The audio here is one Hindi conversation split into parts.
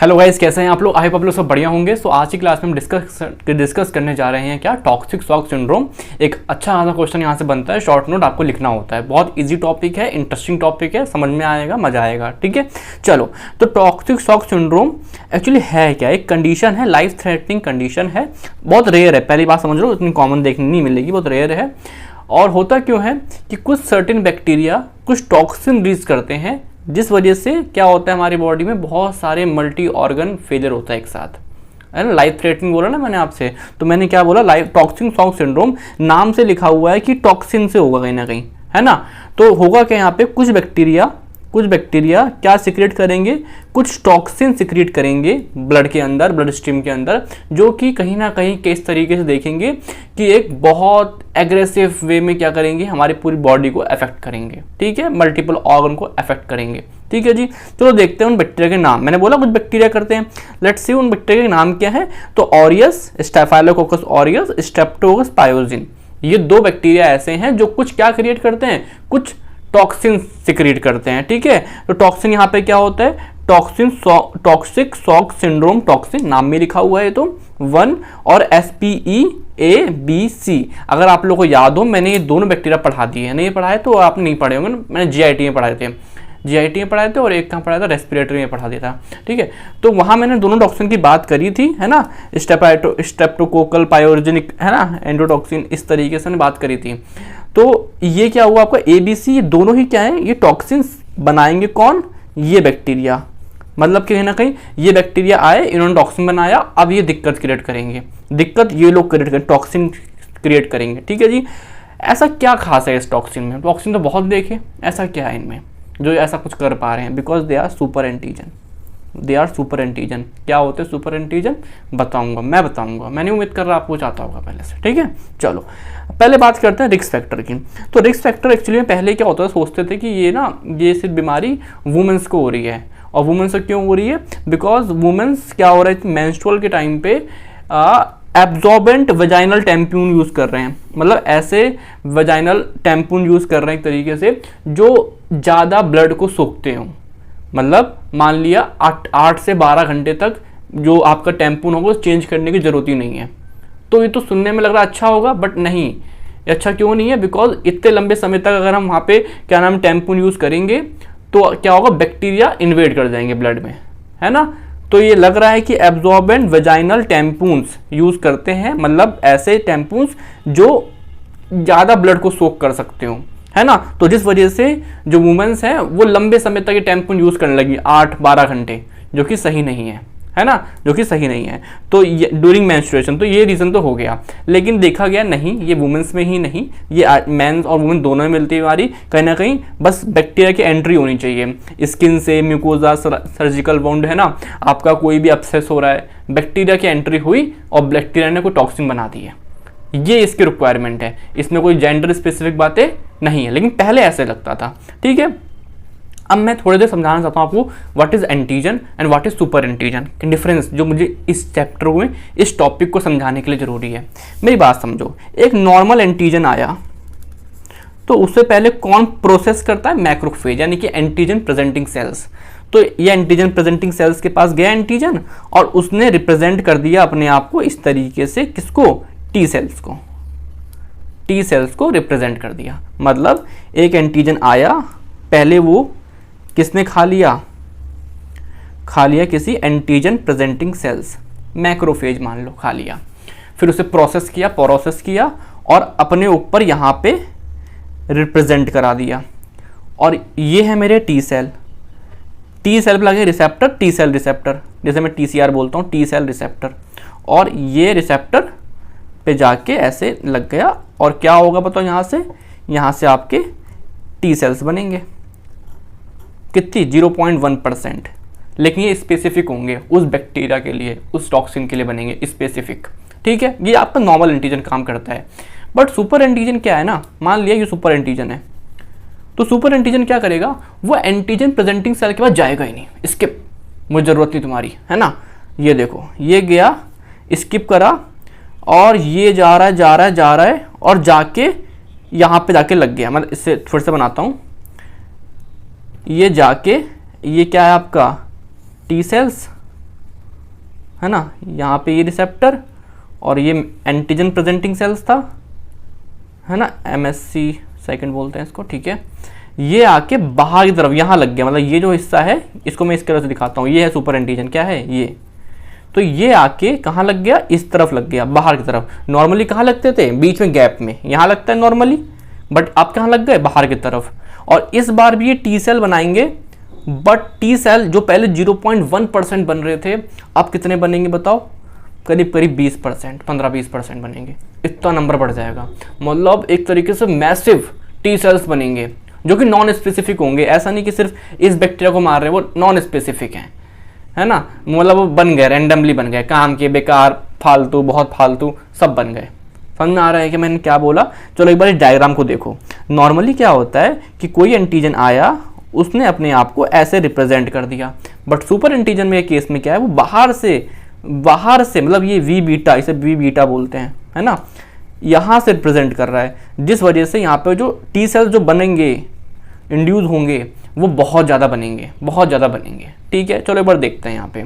हेलो गाइस, कैसे हैं आप लोग? आई होप आप लोग सब बढ़िया होंगे। सो आज की क्लास में हम डिस्कस करने जा रहे हैं क्या टॉक्सिक शॉक सिंड्रोम। एक अच्छा खासा क्वेश्चन यहाँ से बनता है, शॉर्ट नोट आपको लिखना होता है। बहुत इजी टॉपिक है, इंटरेस्टिंग टॉपिक है, समझ में आएगा, मजा आएगा। ठीक है, चलो। तो टॉक्सिक शॉक सिंड्रोम एक्चुअली है क्या? एक कंडीशन है, लाइफ थ्रेटनिंग कंडीशन है, बहुत रेयर है। पहली बात समझ लो, इतनी कॉमन देखने नहीं मिलेगी, बहुत रेयर है। और होता क्यों है कि कुछ सर्टेन बैक्टीरिया कुछ टॉक्सिन रिलीज करते हैं, जिस वजह से क्या होता है हमारी बॉडी में बहुत सारे मल्टी ऑर्गन फेलियर होता है एक साथ, है ना। लाइफ थ्रेटनिंग बोला ना मैंने आपसे, तो मैंने क्या बोला, लाइफ टॉक्सिक शॉक सिंड्रोम नाम से लिखा हुआ है कि टॉक्सिन से होगा कहीं ना कहीं, है ना। तो होगा क्या, यहाँ पे कुछ बैक्टीरिया क्या सिक्रेट करेंगे, कुछ टॉक्सिन सिक्रेट करेंगे ब्लड के अंदर, ब्लड स्ट्रीम के अंदर, जो कि कहीं ना कहीं किस तरीके से देखेंगे कि एक बहुत एग्रेसिव वे में क्या करेंगे, हमारी पूरी बॉडी को अफेक्ट करेंगे। ठीक है, मल्टीपल ऑर्गन को अफेक्ट करेंगे। ठीक है जी, चलो देखते हैं उन बैक्टीरिया के नाम। मैंने बोला कुछ बैक्टीरिया करते हैं, लेट्स सी उन बैक्टीरिया के नाम क्या है। तो ऑरियस, स्टेफाइलोकोकस ऑरियस, स्ट्रेप्टोकोकस पायोजिन, ये दो बैक्टीरिया ऐसे हैं जो कुछ क्या क्रिएट करते हैं, कुछ टॉक्सिन सिक्रीट करते हैं। ठीक है, तो टॉक्सिन यहाँ पे क्या होता है, टॉक्सिक शॉक सिंड्रोम, टॉक्सिन नाम में लिखा हुआ है तो 1 और SPEABC। अगर आप लोगों को याद हो, मैंने ये दोनों बैक्टीरिया पढ़ा दिए हैं, नहीं पढ़ाए तो आपने नहीं पढ़े होंगे, मैंने GIT में पढ़ाए थे, GIT में पढ़ाए थे, और एक कहाँ पढ़ाया था, रेस्पिरेटरी में पढ़ा दिया था। ठीक है, तो वहाँ मैंने दोनों टॉक्सिन की बात करी थी, है ना, स्ट्रेप्टोकोकल पायोजेनिक, है ना, एंडोटॉक्सिन, इस तरीके से मैंने बात करी थी। तो ये क्या हुआ आपका ABC, ये दोनों ही क्या है, ये टॉक्सिन बनाएंगे कौन, ये बैक्टीरिया। मतलब कि कहीं ना कहीं ये बैक्टीरिया आए, इन्होंने टॉक्सिन बनाया, अब ये दिक्कत क्रिएट करेंगे, दिक्कत ये लोग क्रिएट करेंगे, टॉक्सिन क्रिएट करेंगे। ठीक है जी, ऐसा क्या खास है इस टॉक्सिन में? टॉक्सिन तो बहुत देखे, ऐसा क्या है इनमें जो ऐसा कुछ कर पा रहे हैं? Because they are super antigen, they are super antigen. क्या होते हैं सुपर एंटीजन? बताऊंगा, मैं बताऊंगा, मैंने उम्मीद कर रहा आपको चाहता होगा पहले से। ठीक है, चलो पहले बात करते हैं रिस्क फैक्टर की। तो रिस्क फैक्टर एक्चुअली में पहले क्या होता है, सोचते थे कि ये सिर्फ बीमारी वुमेन्स को हो रही है। और वुमेन्स को क्यों हो रही है? बिकॉज वुमेन्स क्या हो रहा है, मेंस्ट्रुअल के टाइम पे एब्जॉर्बेंट वेजाइनल टैम्पून यूज़ कर रहे हैं, मतलब ऐसे वेजाइनल टैम्पून यूज़ कर रहे हैं एक तरीके से जो ज़्यादा ब्लड को सोखते हों। मतलब मान लिया 8 से 12 घंटे तक जो आपका टैम्पून होगा उस चेंज करने की ज़रूरत ही नहीं है। तो ये तो सुनने में लग रहा अच्छा होगा, बट नहीं, ये अच्छा क्यों नहीं है? बिकॉज इतने लंबे समय तक अगर हम वहाँ पे क्या नाम टैम्पून यूज़ करेंगे तो क्या होगा, बैक्टीरिया इन्वेड कर जाएंगे ब्लड में, है ना। तो ये लग रहा है कि एब्जॉर्बेंट वेजाइनल टैम्पून्स यूज़ करते हैं, मतलब ऐसे टैम्पून्स जो ज़्यादा ब्लड को सोक कर सकते हो, है ना। तो जिस वजह से जो वुमेन्स हैं वो लंबे समय तक ये टैम्पून यूज़ करने लगी, 8-12 घंटे, जो कि सही नहीं है ना, जो कि सही नहीं है। तो ये ड्यूरिंग मेंस्ट्रुएशन, तो ये रीज़न तो हो गया। लेकिन देखा गया नहीं, ये वुमेन्स में ही नहीं, ये मेंस और वुमेन दोनों में मिलती है बीमारी। कहीं ना कहीं बस बैक्टीरिया की एंट्री होनी चाहिए स्किन से, म्यूकोजा, सर्जिकल वाउंड, है ना, आपका कोई भी अपसेस हो रहा है, बैक्टीरिया की एंट्री हुई और बैक्टीरिया ने कोई टॉक्सिन बना दी है, ये इसकी रिक्वायरमेंट है। इसमें कोई जेंडर स्पेसिफिक बातें नहीं है, लेकिन पहले ऐसे लगता था। ठीक है, अब मैं थोड़ी देर समझाना चाहता हूँ आपको what is antigen and what is super antigen के डिफरेंस, जो मुझे इस चैप्टर में इस टॉपिक को समझाने के लिए जरूरी है। मेरी बात समझो, एक नॉर्मल एंटीजन आया तो उससे पहले कौन प्रोसेस करता है? मैक्रोफेज, यानी कि एंटीजन प्रेजेंटिंग सेल्स। तो ये एंटीजन प्रेजेंटिंग सेल्स के पास गया एंटीजन और उसने रिप्रेजेंट कर दिया अपने आप को इस तरीके से, किसको? टी सेल्स को, टी सेल्स को रिप्रेजेंट कर दिया। मतलब एक एंटीजन आया, पहले वो किसने खा लिया किसी एंटीजन प्रेजेंटिंग सेल्स, मैक्रोफेज मान लो, खा लिया, फिर उसे प्रोसेस किया और अपने ऊपर यहाँ पे रिप्रेजेंट करा दिया। और ये है मेरे टी सेल पे लगे रिसेप्टर, टी सेल रिसेप्टर, जैसे मैं TCR बोलता हूँ, टी सेल रिसेप्टर, और ये रिसेप्टर पे जाके ऐसे लग गया और क्या होगा बताओ, यहाँ से आपके टी सेल्स बनेंगे। कितनी? 0.1%। लेकिन ये स्पेसिफिक होंगे उस बैक्टीरिया के लिए, उस टॉक्सिन के लिए बनेंगे स्पेसिफिक। ठीक है, ये आपका नॉर्मल एंटीजन काम करता है। बट सुपर एंटीजन क्या है ना, मान लिया ये सुपर एंटीजन है, तो सुपर एंटीजन क्या करेगा, वो एंटीजन प्रेजेंटिंग सेल के पास जाएगा ही नहीं, स्किप, मुझे ज़रूरत नहीं तुम्हारी, है ना। ये देखो, ये गया, स्किप करा, और ये जा रहा है और जाके यहाँ पे जाके लग गया। मतलब इससे फिर से बनाता हूँ, ये जाके, ये क्या है आपका टी सेल्स, है ना, यहाँ पे ये रिसेप्टर और ये एंटीजन प्रेजेंटिंग सेल्स था, है ना, MSC सेकंड बोलते हैं इसको, ठीक है। ये आके बाहर की तरफ यहाँ लग गया, मतलब ये जो हिस्सा है इसको मैं इस तरह से दिखाता हूँ, ये है सुपर एंटीजन, क्या है ये, तो ये आके कहाँ लग गया, इस तरफ लग गया, बाहर की तरफ। नॉर्मली कहाँ लगते थे, बीच में गैप में, यहाँ लगता है नॉर्मली, बट आप कहाँ लग गए, बाहर की तरफ। और इस बार भी ये टी सेल बनाएंगे, बट टी सेल जो पहले 0.1% बन रहे थे, अब कितने बनेंगे बताओ, करीब करीब 20%, 15-20% बनेंगे, इतना नंबर बढ़ जाएगा। मतलब एक तरीके से मैसिव टी सेल्स बनेंगे जो कि नॉन स्पेसिफिक होंगे। ऐसा नहीं कि सिर्फ इस बैक्टीरिया को मार रहे, वो नॉन स्पेसिफिक हैं, है ना, मतलब वो बन गए, रैंडमली बन गए, काम के, बेकार, फालतू, बहुत फालतू, सब बन गए। समझ में आ रहा है कि मैंने क्या बोला? चलो एक बार इस डायग्राम को देखो। नॉर्मली क्या होता है कि कोई एंटीजन आया, उसने अपने आप को ऐसे रिप्रेजेंट कर दिया, बट सुपर एंटीजन में केस में क्या है, वो बाहर से मतलब ये वी बीटा, इसे वी बीटा बोलते हैं, है ना, यहाँ से रिप्रेजेंट कर रहा है, जिस वजह से यहाँ पे जो टी सेल्स जो बनेंगे, इंड्यूस होंगे, वो बहुत ज़्यादा बनेंगे, ठीक है। चलो एक बार देखते हैं यहाँ पे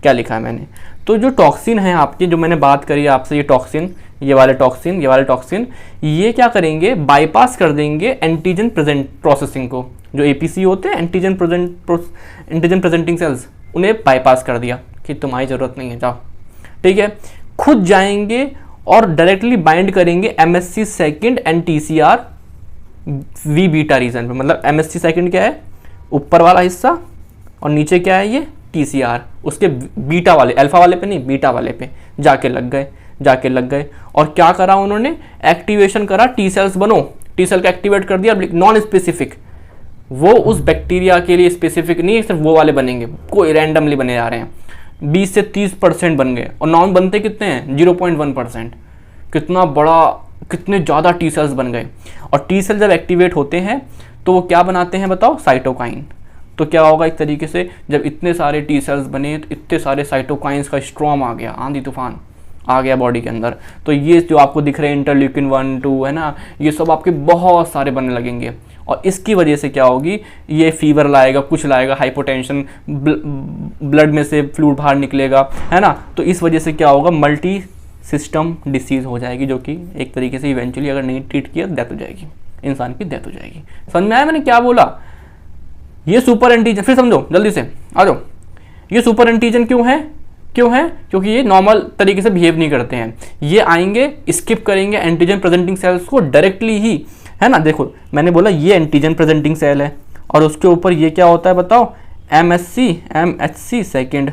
क्या लिखा है मैंने। तो जो टॉक्सिन है आपके, जो मैंने बात करी आपसे, ये टॉक्सिन, ये वाले टॉक्सिन, ये क्या करेंगे, बाईपास कर देंगे एंटीजन प्रेजेंट प्रोसेसिंग को। जो APC होते हैं, एंटीजन प्रेजेंटिंग सेल्स, उन्हें बाईपास कर दिया कि तुम्हारी ज़रूरत नहीं है, जाओ, ठीक है। खुद जाएंगे और डायरेक्टली बाइंड करेंगे MSC second and TCR V beta region पे। मतलब MSC सेकंड क्या है, ऊपर वाला हिस्सा, और नीचे क्या है, ये TCR, उसके बीटा वाले, अल्फा वाले पे नहीं, बीटा वाले पे जाके लग गए। और क्या करा उन्होंने, एक्टिवेशन करा, टी सेल्स बनो, टी सेल का एक्टिवेट कर दिया, नॉन स्पेसिफिक, वो उस बैक्टीरिया के लिए स्पेसिफिक नहीं है, सिर्फ वो वाले बनेंगे, कोई रैंडमली बने जा रहे हैं। 20 से 30% बन गए, और नॉन बनते कितने हैं, 0.1%। कितना बड़ा, कितने ज़्यादा टी सेल्स बन गए। और टी सेल जब एक्टिवेट होते हैं तो वो क्या बनाते हैं बताओ, साइटोकाइन। तो क्या होगा, एक तरीके से जब इतने सारे टी सेल्स बने तो इतने सारे साइटोकाइंस का स्ट्रॉम आ गया, आंधी तूफान आ गया बॉडी के अंदर। तो ये जो आपको दिख रहे हैं इंटरल्यूकिन 1, 2, है ना, ये सब आपके बहुत सारे बनने लगेंगे। और इसकी वजह से क्या होगी, ये फीवर लाएगा, कुछ लाएगा, हाइपोटेंशन, ब्लड में से फ्लूइड बाहर निकलेगा, है ना। तो इस वजह से क्या होगा, मल्टी सिस्टम डिसीज हो जाएगी, जो कि एक तरीके से इवेंचुअली अगर नहीं ट्रीट किया डेथ हो जाएगी, इंसान की डेथ हो जाएगी। समझ में आया मैंने क्या बोला? ये सुपर एंटीजन, फिर समझो, जल्दी से आ जाओ। ये सुपर एंटीजन क्यों है? क्योंकि ये नॉर्मल तरीके से बिहेव नहीं करते हैं। ये आएंगे, स्किप करेंगे एंटीजन प्रेजेंटिंग सेल्स को डायरेक्टली ही, है ना। देखो मैंने बोला ये एंटीजन प्रेजेंटिंग सेल है, और उसके ऊपर ये क्या होता है बताओ, MHC सेकंड,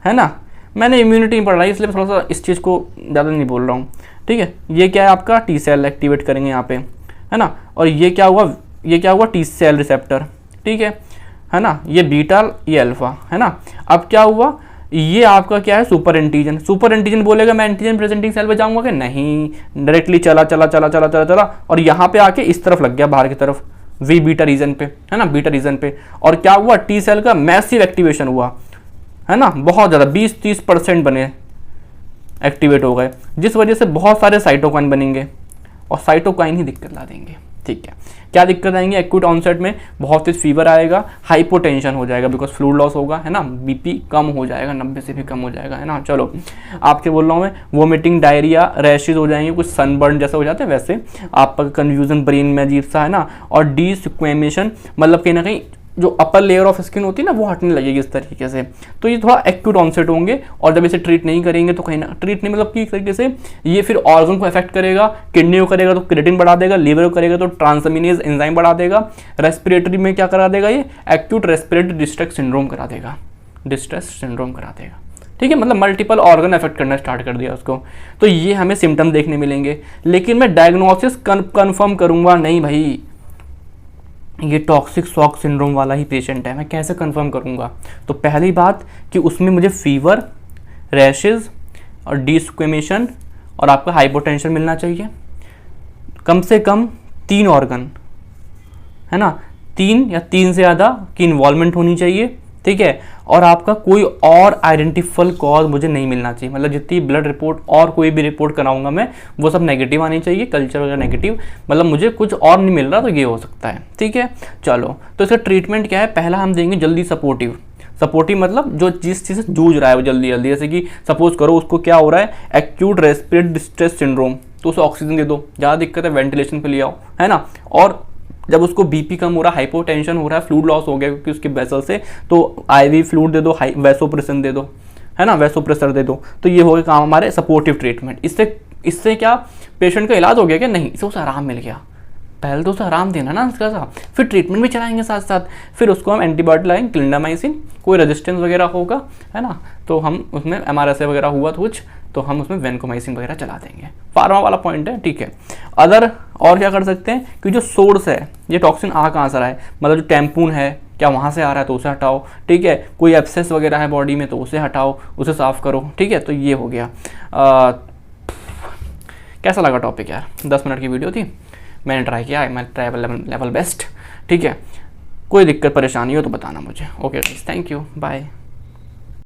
है ना। मैंने इम्यूनिटी नहीं पढ़ रहा है, इसलिए थोड़ा सा इस चीज़ को ज़्यादा नहीं बोल रहा हूँ, ठीक है। ये क्या है आपका, टी सेल एक्टिवेट करेंगे यहाँ पे, है ना। और ये क्या हुआ टी सेल रिसेप्टर, ठीक है ना। ये बीटा, ये अल्फा, है ना। अब क्या हुआ, ये आपका क्या है, सुपर एंटीजन बोलेगा मैं एंटीजन प्रेजेंटिंग सेल पे जाऊंगा कि नहीं, डायरेक्टली चला और यहाँ पे आके इस तरफ लग गया, बाहर की तरफ, वी बीटा रीजन पे, है ना, बीटा रीजन पे। और क्या हुआ, टी सेल का मैसिव एक्टिवेशन हुआ, है ना, बहुत ज़्यादा, 20-30% बने, एक्टिवेट हो गए, जिस वजह से बहुत सारे साइटोकाइन बनेंगे, और साइटोकाइन ही दिक्कत ला देंगे, ठीक है। क्या दिक्कत आएंगे, एक्यूट ऑनसेट में बहुत तेज फीवर आएगा, हाइपोटेंशन हो जाएगा बिकॉज फ्लूइड लॉस होगा, है ना, बीपी कम हो जाएगा, 90 से भी कम हो जाएगा, है ना। चलो आपके बोल रहा हूँ मैं, वोमिटिंग, डायरिया, रैशेज हो जाएंगे, कुछ सनबर्न जैसे हो जाते हैं वैसे, आपका कन्फ्यूजन ब्रेन में अजीब सा, है ना। और डिस्क्वेमेशन, मतलब कहीं ना कहीं जो अपर लेयर ऑफ स्किन होती है ना, वो हटने लगेगी इस तरीके से। तो ये थोड़ा एक्यूट ऑनसेट होंगे, और जब इसे ट्रीट नहीं करेंगे तो कहीं ना, ट्रीट नहीं मतलब कि एक तरीके से ये फिर ऑर्गन को अफेक्ट करेगा, किडनी को करेगा तो क्रिएटिन बढ़ा देगा, लीवर को करेगा तो ट्रांसअमीनेज एंजाइम बढ़ा देगा, रेस्पिरेटरी में क्या करा देगा, ये एक्यूट रेस्पिरेटरी डिस्ट्रेस सिंड्रोम करा देगा, ठीक है। मतलब मल्टीपल ऑर्गन अफेक्ट करना स्टार्ट कर दिया उसको। तो ये हमें सिम्टम देखने मिलेंगे, लेकिन मैं डायग्नोसिस कन्फर्म करूंगा नहीं भाई, ये टॉक्सिक शॉक सिंड्रोम वाला ही पेशेंट है, मैं कैसे कंफर्म करूंगा? तो पहली बात कि उसमें मुझे फीवर, रैशेज और डिस्क्वेमेशन और आपका हाइपोटेंशन मिलना चाहिए, कम से कम 3 ऑर्गन, है ना, 3 या 3 से ज़्यादा की इन्वॉल्वमेंट होनी चाहिए, ठीक है। और आपका कोई और आइडेंटिफाइबल कॉज मुझे नहीं मिलना चाहिए, मतलब जितनी ब्लड रिपोर्ट और कोई भी रिपोर्ट कराऊंगा मैं, वो सब नेगेटिव आनी चाहिए, कल्चर वगैरह नेगेटिव, मतलब मुझे कुछ और नहीं मिल रहा तो ये हो सकता है, ठीक है। चलो तो इसका ट्रीटमेंट क्या है, पहला हम देंगे जल्दी सपोर्टिव। सपोर्टिव मतलब जो जिस चीज़ से जूझ रहा है वो जल्दी जल्दी, जैसे कि सपोज करो उसको क्या हो रहा है, एक्यूट रेस्पिरेटरी डिस्ट्रेस सिंड्रोम, तो उसे ऑक्सीजन दे दो, ज़्यादा दिक्कत है वेंटिलेशन पे ले आओ, है ना। और जब उसको बीपी कम हो रहा है, हाइपोटेंशन हो रहा है, फ्लूइड लॉस हो गया क्योंकि उसके वेसल से, तो आईवी फ्लूइड दे दो, वैसोप्रेसन दे दो, है ना, वैसोप्रेसर दे दो। तो ये हो गया काम हमारे सपोर्टिव ट्रीटमेंट। इससे क्या पेशेंट का इलाज हो गया क्या? नहीं, इससे उसे आराम मिल गया। पहले तो उसे आराम देना ना उसका सा, फिर ट्रीटमेंट भी चलाएंगे साथ साथ, फिर उसको हम एंटीबायोटिक लाएंगे, क्लिंडामाइसिन, कोई रेजिस्टेंस वगैरह होगा, है ना, तो हम उसमें MRSA वगैरह हुआ तो कुछ, तो हम उसमें वेंकोमाइसिन वगैरह चला देंगे। फार्मा वाला पॉइंट है, ठीक है। अदर और क्या कर सकते हैं कि जो सोर्स है, ये टॉक्सिन आ कहाँ से रहा है, मतलब जो टैम्पून है क्या वहाँ से आ रहा है तो उसे हटाओ, ठीक है। कोई एब्सेस वगैरह है बॉडी में तो उसे हटाओ, उसे साफ़ करो, ठीक है। तो ये हो गया। कैसा लगा टॉपिक यार? 10 मिनट की वीडियो थी, मैंने ट्राई किया, मैं ट्राई लेवल बेस्ट, ठीक है। कोई दिक्कत परेशानी हो तो बताना मुझे। Okay guys, thank you, bye.